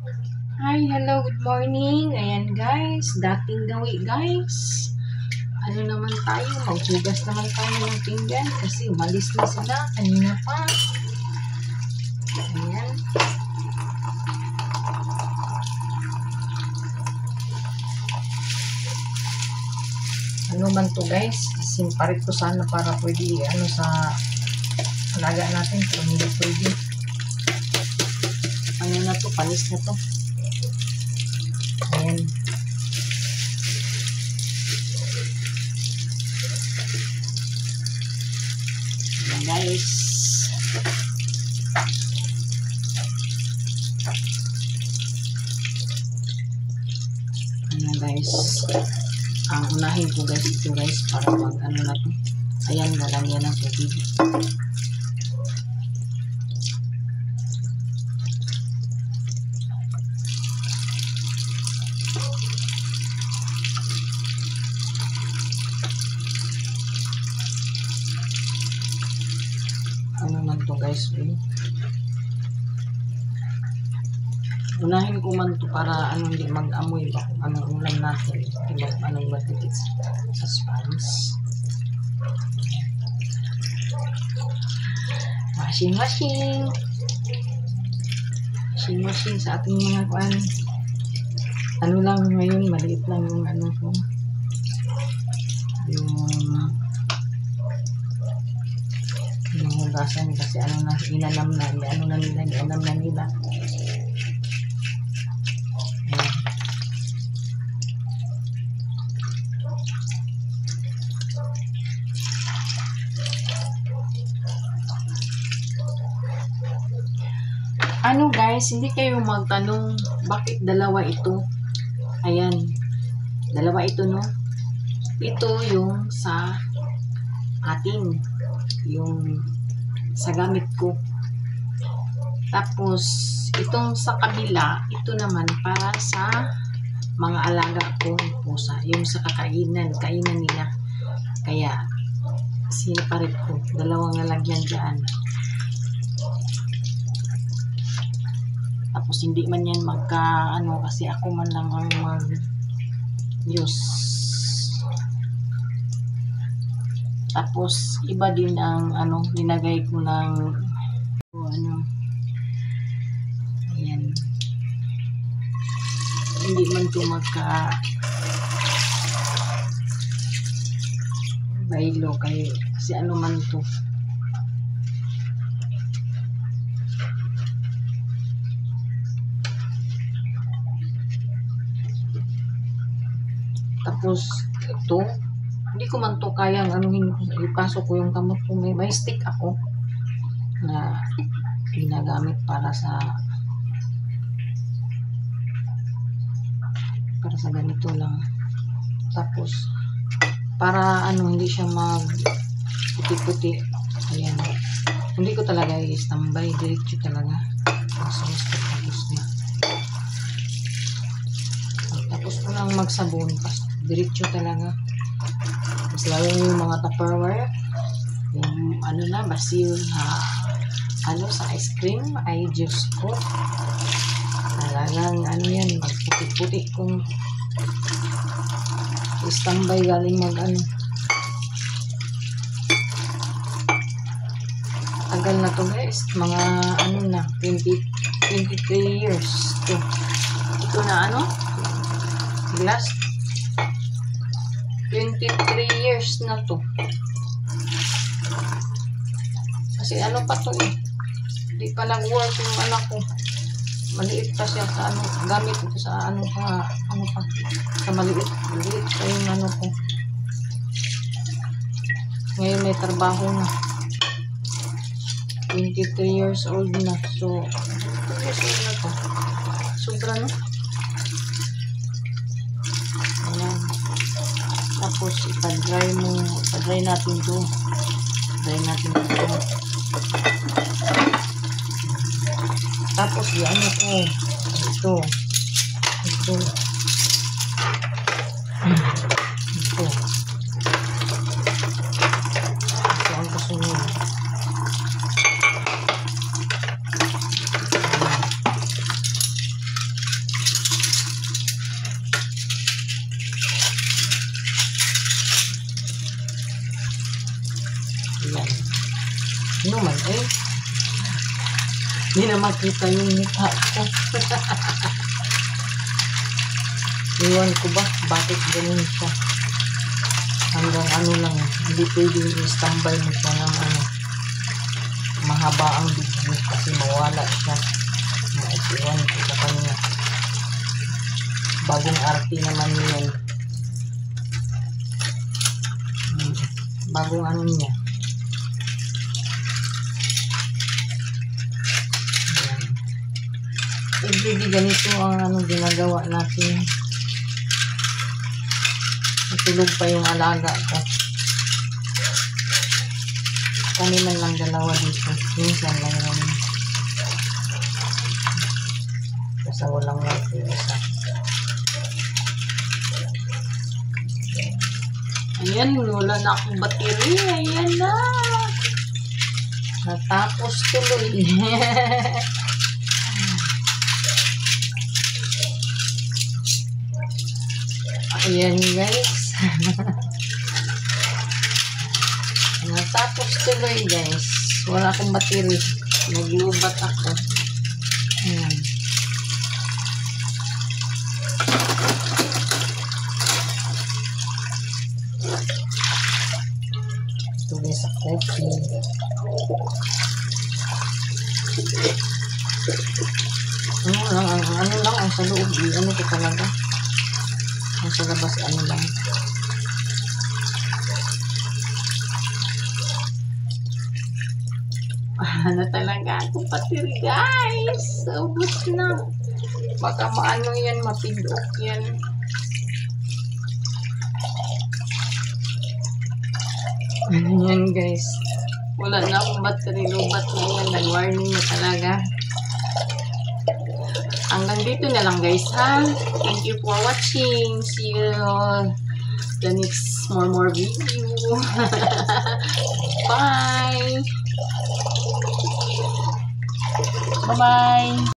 Hi, hello, good morning. Ayan guys, dating gawi guys. Ano naman tayo, maghugas naman tayo ng pinggan kasi umalis na sila kanina pa. Ayan. Ano man to guys, simparit ko sana para pwede sa alaga natin pero hindi pwede. Ano na to, panis na to. Ayan. Ayan guys. Ayan guys. Ang unahin ko guys ito guys para mag na to. Ayan, lalagyan ng tubig. Ano man to guys, unahin ko man to para hindi mag-amoy ba kung anong ulam natin, anong matipid sa spans. Washing sa ating mga kuan. Ano lang ngayon, maliit lang yung ko, yung hugasan kasi inanam na nila. Ano guys, hindi kayo magtanong bakit dalawa ito. Ayan, dalawa ito no. Ito yung sa atin, yung sa gamit ko. Tapos itong sa kabila, ito naman para sa mga alaga ko, pusa, yung sa kainan nila. Kaya sinaparit ko, dalawang lalagyan dyan. Tapos hindi man yan kasi ako man lang ang mag-use. Tapos iba din ang linagay ko ng ayan. Hindi man to baylo kayo kasi ano man to. Tapos ito, hindi ko man to kayang ipasok ko yung kamot ko. May stick ako na ginagamit para sa ganito lang. Tapos para hindi siya mag puti-puti. Ayan. Hindi ko talaga i-standby, diretso talaga. Tapos ko lang magsabon, diretso talaga. Mas lalo yung mga Tupperware, yung basil na sa ice cream, ay juice ko. Talagang yan, magputi-puti kung standby galing tagal na to guys, mga 23 years to. Ito na glass 23 years na to. Kasi pa to hindi pa nag-work yung anak ko. Maliit pa siya sa gamit ko sa sa maliit pa yung ko. Ngayon may trabaho na. 23 years old na. So 2 years old na to. Sobra no? Ayan. Tapos ipa-dry natin to. Tapos yan ito. Ang kasunod. Ano man eh? Hindi na makita yung mukha ko. Iwan ko ba? Bakit ganun siya? Hanggang ano lang. Hindi pwedeng i-standby mo siya ng ano. Mahaba ang video kasi mawala siya. Iwan ko sa kanya. Bagong arte naman yun. Bagong ano niya. Everyday ganito ang ano ginagawa natin. Natulog pa yung alaga ko. Kami man lang dalawa dito. Minsan lang naman. Kasi walang wifi isa. Ayan, wala na akong battery. Ayan na. Natapos tuloy. Ayan guys. Natapos tuloy guys. Wala akong battery. Naglubat ako. Ayan. Ito guys sa coffee. Ano lang ang sa loob. Ano ko talaga. Ang sa labas ano lang. Na talaga akong battery guys. Ubus na. Baka maano yan, mapindok yan. Yan guys. Wala na akong battery. Lubat na yan. Nag-warning na talaga. Hanggang dito na lang guys ha. Thank you for watching. See you the next more video. Bye. Bye-bye.